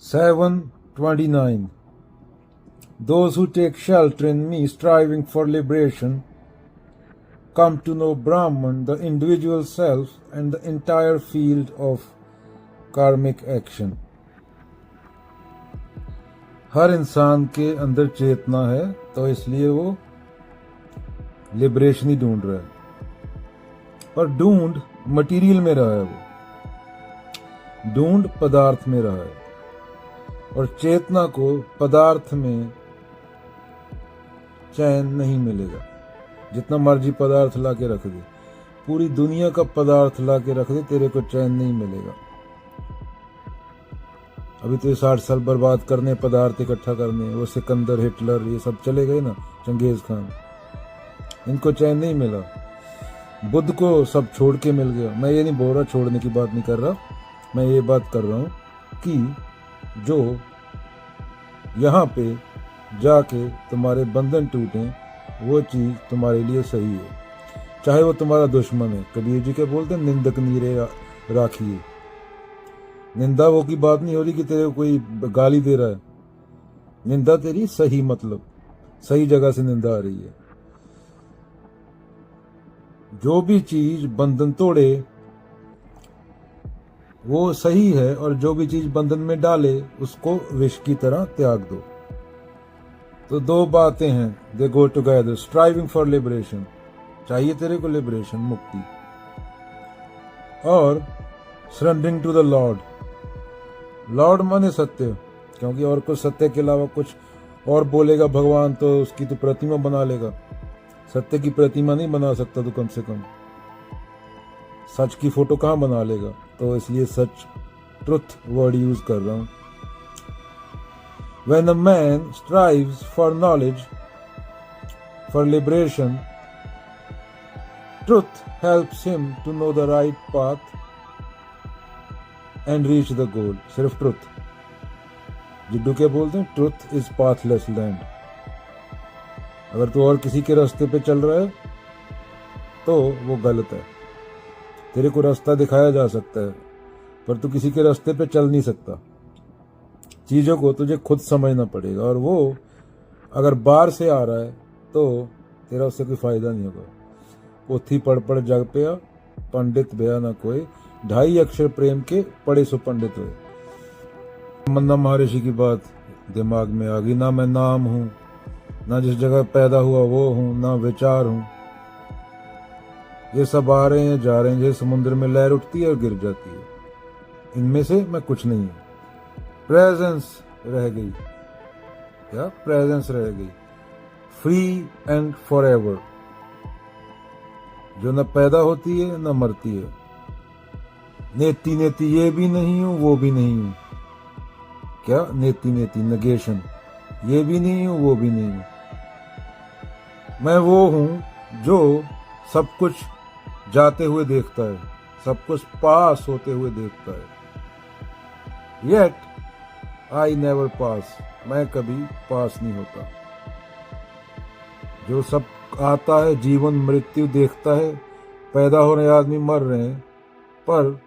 7:29. Those who take shelter in me, striving for liberation, come to know Brahman, the individual self, and the entire field of karmic action. हर इंसान के अंदर चेतना है, तो इसलिए वो liberation ही ढूंढ रहा है, पर ढूंढ मटेरियल में रहा है, वो ढूंढ पदार्थ में रहा है, और चेतना को पदार्थ में चैन नहीं मिलेगा। जितना मर्जी पदार्थ ला के रख दे, पूरी दुनिया का पदार्थ ला के रख दे, तेरे को चैन नहीं मिलेगा। अभी तो 60 साल बर्बाद करने, पदार्थ इकट्ठा करने, वो सिकंदर, हिटलर, ये सब चले गए ना, चंगेज खान, इनको चैन नहीं मिला। बुद्ध को सब छोड़ के मिल गया। मैं ये नहीं बोल रहा, छोड़ने की बात नहीं कर रहा, मैं ये बात कर रहा हूं कि जो यहाँ पे जाके तुम्हारे बंधन टूटे, वो चीज तुम्हारे लिए सही है, चाहे वो तुम्हारा दुश्मन है। कबीर जी के बोलते हैं, निंदक नीरे राखिए। निंदा वो की बात नहीं हो रही कि तेरे को कोई गाली दे रहा है, निंदा तेरी सही, मतलब सही जगह से निंदा आ रही है। जो भी चीज बंधन तोड़े वो सही है, और जो भी चीज बंधन में डाले उसको विष की तरह त्याग दो। तो दो बातें हैं, they go together. Striving for liberation, चाहिए तेरे को लिबरेशन, मुक्ति, और surrendering to the Lord. Lord माने सत्य, क्योंकि और कुछ सत्य के अलावा कुछ और बोलेगा भगवान तो उसकी तो प्रतिमा बना लेगा। सत्य की प्रतिमा नहीं बना सकता तो कम से कम सच की फोटो कहां बना लेगा। तो इसलिए सच, ट्रुथ वर्ड यूज कर रहा हूं। When a man strives for knowledge, for liberation, truth helps him to know the right path and reach the goal. सिर्फ ट्रुथ। जिड्डू क्या बोलते हैं, ट्रुथ इज पाथलेस लैंड। अगर तू और किसी के रास्ते पे चल रहा है तो वो गलत है। तेरे को रास्ता दिखाया जा सकता है, पर तू किसी के रास्ते पे चल नहीं सकता। चीजों को तुझे खुद समझना पड़ेगा, और वो अगर बाहर से आ रहा है तो तेरा उससे कोई फायदा नहीं होगा। पोथी पढ़ पढ़ जग पिया, पंडित भया ना कोई, 2.5 अक्षर प्रेम के पढ़े सो पंडित हुए। मन्ना महर्षि की बात दिमाग में आ गई। ना मैं नाम हूं, ना जिस जगह पैदा हुआ वो हूं, ना विचार हूं। ये सब आ रहे हैं जा रहे हैं, जैसे समुद्र में लहर उठती है और गिर जाती है। इनमें से मैं कुछ नहीं हूं। प्रेजेंस रह गई, क्या प्रेजेंस रह गई, फ्री एंड फॉरएवर, जो न पैदा होती है न मरती है। नेति नेति ये भी नहीं हूं, वो भी नहीं हूं। क्या नेति नेति, नेगेशन, ये भी नहीं हूं, वो भी नहीं हूं। मैं वो हूं जो सब कुछ जाते हुए देखता है, सब कुछ पास होते हुए देखता है। येट आई नेवर पास, मैं कभी पास नहीं होता। जो सब आता है, जीवन मृत्यु देखता है, पैदा हो रहे आदमी मर रहे हैं, पर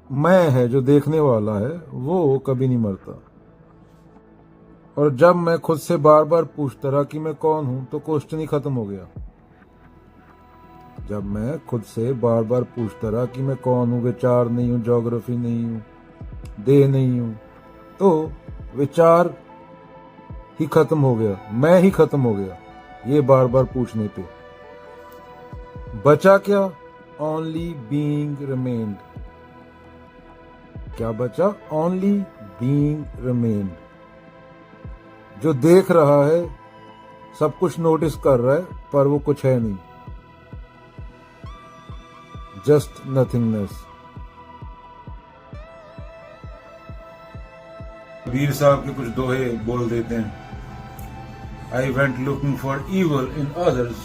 मैं है जो देखने वाला है, वो कभी नहीं मरता। और जब मैं खुद से बार बार पूछता रहा कि मैं कौन हूं, तो क्वेश्चन ही खत्म हो गया। जब मैं खुद से बार बार पूछता रहा कि मैं कौन हूं, विचार नहीं हूं, ज्योग्राफी नहीं हूं, देह नहीं हूं, तो विचार ही खत्म हो गया, मैं ही खत्म हो गया। ये बार बार पूछने पे बचा क्या? Only being remained. क्या बचा? Only being remained. जो देख रहा है, सब कुछ नोटिस कर रहा है, पर वो कुछ है नहीं, जस्ट नथिंगनेस। कबीर साहब के कुछ दोहे बोल देते हैं। I went looking for evil in others,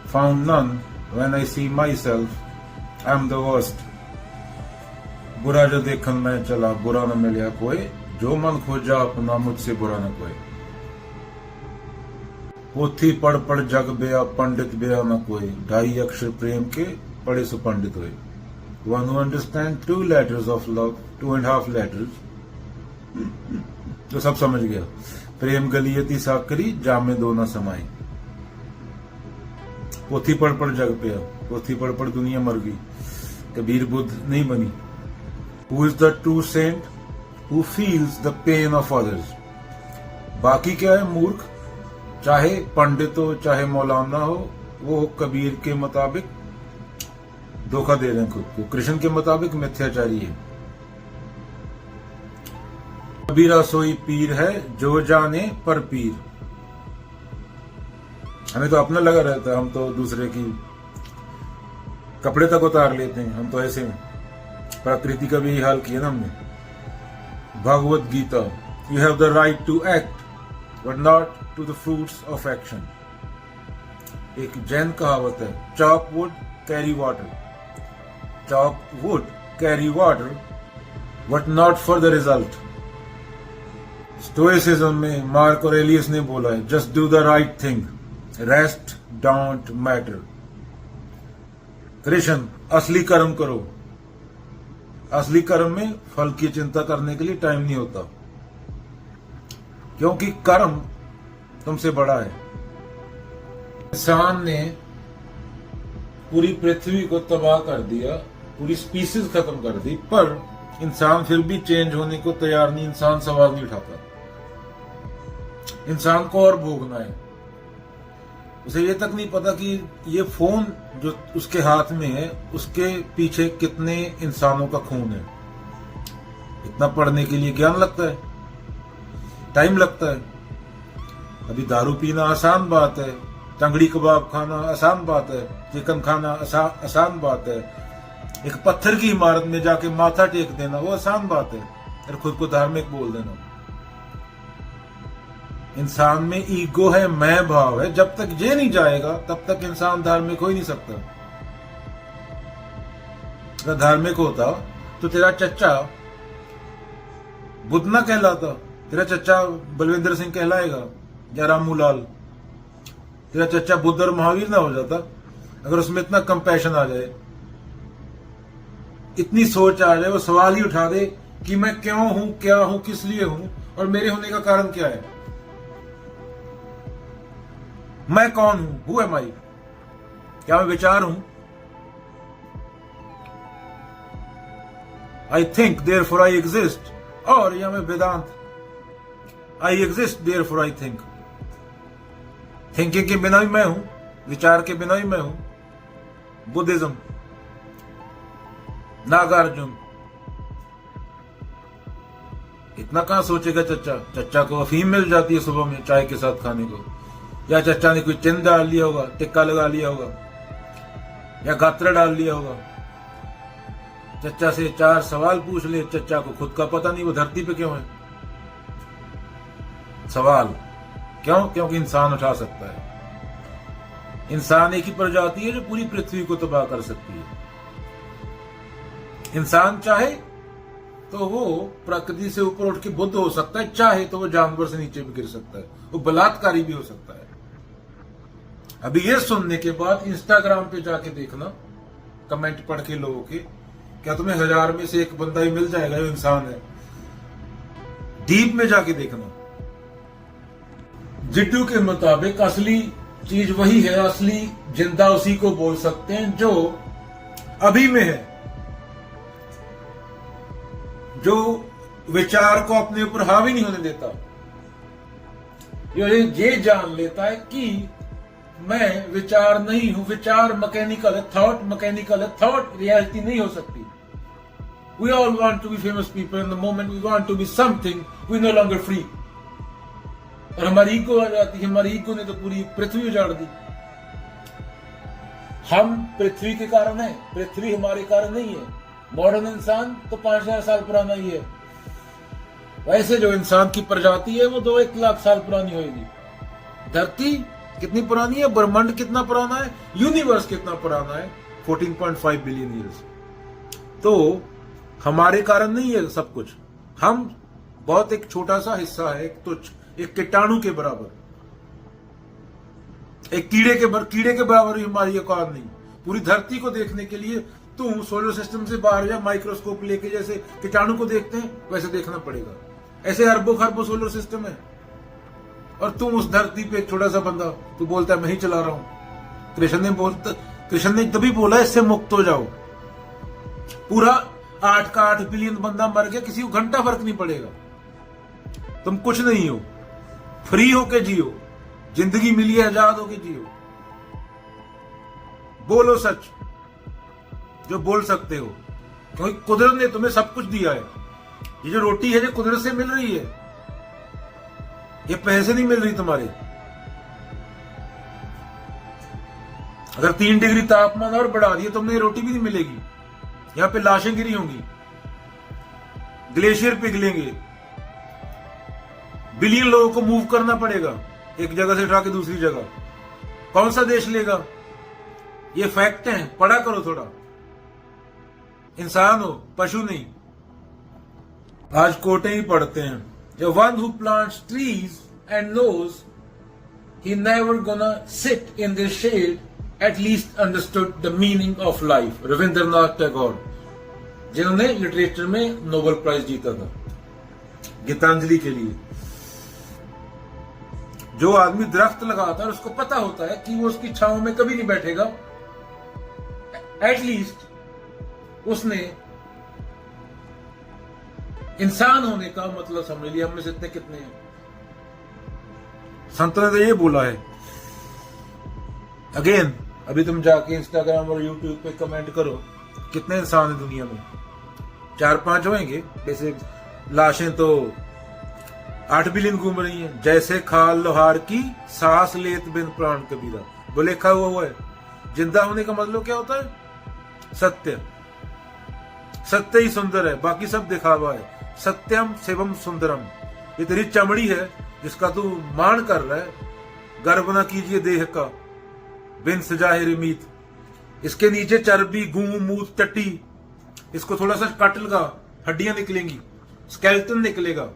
found none. When I see myself, I'm the worst. बुरा जो देखन मैं चला, बुरा न मिलिया कोई, जो मन खोजा अपना, मुझसे बुरा न कोई। पोथी पढ़ पढ़ जग बेया, पंडित बेया न कोई, 2.5 अक्षर प्रेम के पढ़े सो पंडित हुए। One who understands 2 letters of love, 2.5 letters, तो सब समझ गया। प्रेम गलियती साकरी जामे दो ना समाई। पोथी पढ़ पढ़ जग पे, पोथी पढ़ पढ़ दुनिया मर गई, कबीर बुद्ध नहीं बनी। Who is the true saint? Who feels the pain of others? बाकी क्या है मूर्ख, चाहे पंडित हो चाहे मौलाना हो, वो कबीर के मुताबिक धोखा दे रहे हैं खुद को, कृष्ण के मुताबिक मिथ्याचारी है। कबीरा सोई पीर है जो जाने पर पीर। हमें तो अपना लगा रहता है, हम तो दूसरे की कपड़े तक उतार लेते हैं, हम तो ऐसे हैं। प्रकृति का भी यही हाल किया ना हमने। Bhagavad Gita, you have the right to act but not to the fruits of action. एक जैन कहावत है, chop wood carry water, chop wood carry water but not for the result. Stoicism में मार्क ऑरेलियस ने बोला है, just do the right thing, rest don't matter. Krishna, असली कर्म करो। असली कर्म में फल की चिंता करने के लिए टाइम नहीं होता, क्योंकि कर्म तुमसे बड़ा है। इंसान ने पूरी पृथ्वी को तबाह कर दिया, पूरी स्पीसीज खत्म कर दी, पर इंसान फिर भी चेंज होने को तैयार नहीं। इंसान सवाल नहीं उठाता, इंसान को और भोगना है। उसे ये तक नहीं पता कि ये फोन जो उसके हाथ में है, उसके पीछे कितने इंसानों का खून है। इतना पढ़ने के लिए ज्ञान लगता है, टाइम लगता है। अभी दारू पीना आसान बात है, टंगड़ी कबाब खाना आसान बात है, चिकन खाना आसान बात है, एक पत्थर की इमारत में जाके माथा टेक देना वो आसान बात है, और खुद को धार्मिक बोल देना। इंसान में ईगो है, मैं भाव है। जब तक ये नहीं जाएगा तब तक इंसान धार्मिक हो ही नहीं सकता। अगर धार्मिक होता तो तेरा चच्चा बुद्ध ना कहलाता, तेरा चच्चा बलविंदर सिंह कहलाएगा या रामूलाल। तेरा चच्चा बुद्ध और महावीर ना हो जाता अगर उसमें इतना कंपैशन आ जाए, इतनी सोच आ जाए, वो सवाल ही उठा दे कि मैं क्यों हूं, क्या हूं, किस लिए हूं और मेरे होने का कारण क्या है। मैं कौन हूं, हु एम आई? क्या मैं विचार हूं? I think therefore I exist, और या मैं Vedanta, I exist therefore I think. Thinking के बिना भी मैं हूं, विचार के बिना भी मैं हूं। बुद्धिज्म, नागार्जुन। इतना कहां सोचेगा चच्चा? चच्चा को अफीम मिल जाती है सुबह में चाय के साथ खाने को, या चच्चा ने कोई चिन्ह डाल लिया होगा, टिक्का लगा लिया होगा, या गात्र डाल लिया होगा। चच्चा से 4 सवाल पूछ ले, चच्चा को खुद का पता नहीं वो धरती पे क्यों है। सवाल क्यों? क्योंकि इंसान उठा सकता है। इंसान एक ही प्रजाति है जो पूरी पृथ्वी को तबाह कर सकती है। इंसान चाहे तो वो प्रकृति से ऊपर उठ के बुद्ध हो सकता है, चाहे तो वो जानवर से नीचे भी गिर सकता है, वो बलात्कारी भी हो सकता है। अभी ये सुनने के बाद इंस्टाग्राम पे जाके देखना, कमेंट पढ़ के लोगों के, क्या तुम्हें 1000 में से एक बंदा ही मिल जाएगा जो इंसान है? डीप में जाके देखना। जिट्टू के मुताबिक असली चीज वही है, असली जिंदा उसी को बोल सकते हैं जो अभी में है, जो विचार को अपने ऊपर हावी नहीं होने देता, ये जान लेता है कि मैं विचार नहीं हूं, विचार मैकेनिकल है, थॉट मैकेनिकल है, थॉट रियलिटी नहीं हो सकती। We all want to be famous people, in the moment we want to be something we no longer free. और हमारी ईगो आ जाती है, हमारी ईगो ने तो पूरी पृथ्वी उजाड़ दी। हम पृथ्वी के कारण है, पृथ्वी हमारे कारण नहीं है। मॉडर्न इंसान तो 5000 साल पुराना ही है, वैसे जो इंसान की प्रजाति है वो 2-1 लाख साल पुरानी होगी। धरती कितनी पुरानी है, ब्रह्मांड कितना पुराना है, यूनिवर्स कितना पुराना है, 14.5 बिलियन ईयर्स। तो हमारे कारण नहीं है सब कुछ, हम बहुत एक छोटा सा हिस्सा है, एक तुच्छ, एक कीटाणु के बराबर, एक कीड़े के बराबर ही हमारी औकात नहीं। पूरी धरती को देखने के लिए तू सोलर सिस्टम से बाहर या माइक्रोस्कोप लेके जैसे कीटाणु को देखते हैं वैसे देखना पड़ेगा। ऐसे अरबों खरबों सोलर सिस्टम है और तुम उस धरती पे छोटा सा बंदा, तू बोलता है मैं ही चला रहा हूं। कृष्ण ने तभी बोला इससे मुक्त हो जाओ। पूरा 8 का 8 बिलियन बंदा मर गया, किसी को घंटा फर्क नहीं पड़ेगा। तुम कुछ नहीं हो, फ्री होके जियो, जिंदगी मिली है आजाद होके जियो। बोलो सच जो बोल सकते हो, क्योंकि कुदरत ने तुम्हें सब कुछ दिया है। ये जो रोटी है जो कुदरत से मिल रही है, ये पैसे नहीं मिल रही तुम्हारे। अगर 3 डिग्री तापमान और बढ़ा दिए तुमने, ये रोटी भी नहीं मिलेगी। यहां पे लाशें गिरी होंगी, ग्लेशियर पिघलेंगे, बिलियन लोगों को मूव करना पड़ेगा एक जगह से उठा के दूसरी जगह। कौन सा देश लेगा? ये फैक्ट है, पढ़ा करो थोड़ा। इंसान हो, पशु नहीं। आज कोटे ही पढ़ते हैं, The one who plants trees and knows he never gonna sit in the shade at least understood the meaning of life. Rabindranath Tagore, जिन्होंने लिटरेचर में नोबेल प्राइज जीता था गीतांजलि के लिए। जो आदमी दरख्त लगाता है उसको पता होता है कि वो उसकी छांव में कभी नहीं बैठेगा, एटलीस्ट उसने इंसान होने का मतलब समझ लिया। हमने से इतने कितने हैं? संतों ने तो ये बोला है। अगेन, अभी तुम जाके इंस्टाग्राम और यूट्यूब पे कमेंट करो कितने इंसान है दुनिया में। 4-5 होंगे। वैसे लाशें तो 8 बिलियन घूम रही हैं। जैसे खाल लोहार की, सांस लेत बिन प्राण कबीरा, वो लिखा हुआ है। जिंदा होने का मतलब क्या होता है? सत्य। सत्य ही सुंदर है, बाकी सब दिखावा है। सत्यम शिवम सुंदरम। ये तेरी चमड़ी है जिसका तू मान कर रहा है। गर्व न कीजिए देह का, बिन सजाए रिमीत। इसके नीचे चर्बी, गूं, मूत, टट्टी, इसको थोड़ा सा कट लगा, हड्डियां निकलेंगी, स्केलेटन निकलेगा।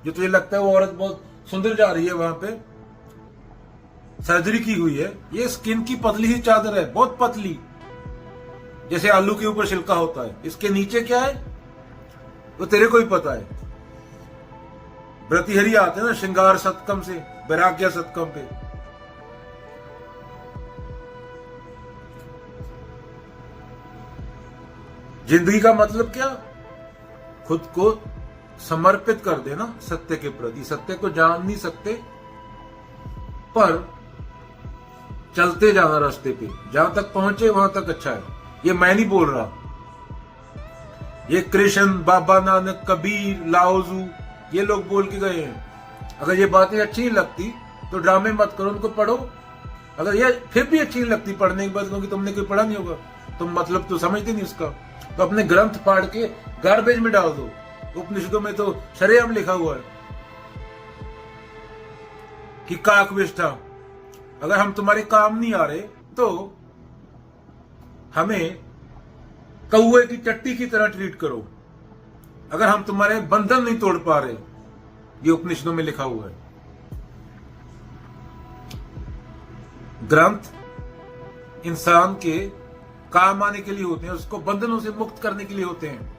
जो तुझे लगता है वो औरत बहुत सुंदर जा रही है, वहां पे सर्जरी की हुई है। ये स्किन की पतली ही चादर है, बहुत पतली, जैसे आलू के ऊपर छिलका होता है। इसके नीचे क्या है वो तेरे को ही पता है। व्रतिहरि आते हैं ना श्रृंगार सतकम से, वैराग्य सतकम पे। जिंदगी का मतलब क्या? खुद को समर्पित कर देना सत्य के प्रति। सत्य को जान नहीं सकते, पर चलते जाना रास्ते पे, जहां तक पहुंचे वहां तक अच्छा है। ये मैं नहीं बोल रहा, ये कृष्ण, बाबा नानक, कबीर, लाओजू, ये लोग बोल के गए हैं। अगर ये बातें अच्छी नहीं लगती तो ड्रामे मत करो, उनको पढ़ो। अगर ये फिर भी अच्छी नहीं लगती पढ़ने के बाद, क्योंकि तुमने कोई पढ़ा नहीं होगा, तुम मतलब तो समझते नहीं इसका, तो अपने ग्रंथ फाड़ के गार्बेज में डाल दो। उपनिषदों में तो शरेआम लिखा हुआ है कि काकविष्ठा। अगर हम तुम्हारे काम नहीं आ रहे तो हमें कौए की टट्टी की तरह ट्रीट करो। अगर हम तुम्हारे बंधन नहीं तोड़ पा रहे, ये उपनिषदों में लिखा हुआ है। ग्रंथ इंसान के काम आने के लिए होते हैं, उसको बंधनों से मुक्त करने के लिए होते हैं।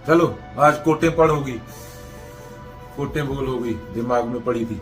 चलो आज कोटे पढ़ होगी, कोटे बोल होगी, दिमाग में पड़ी थी।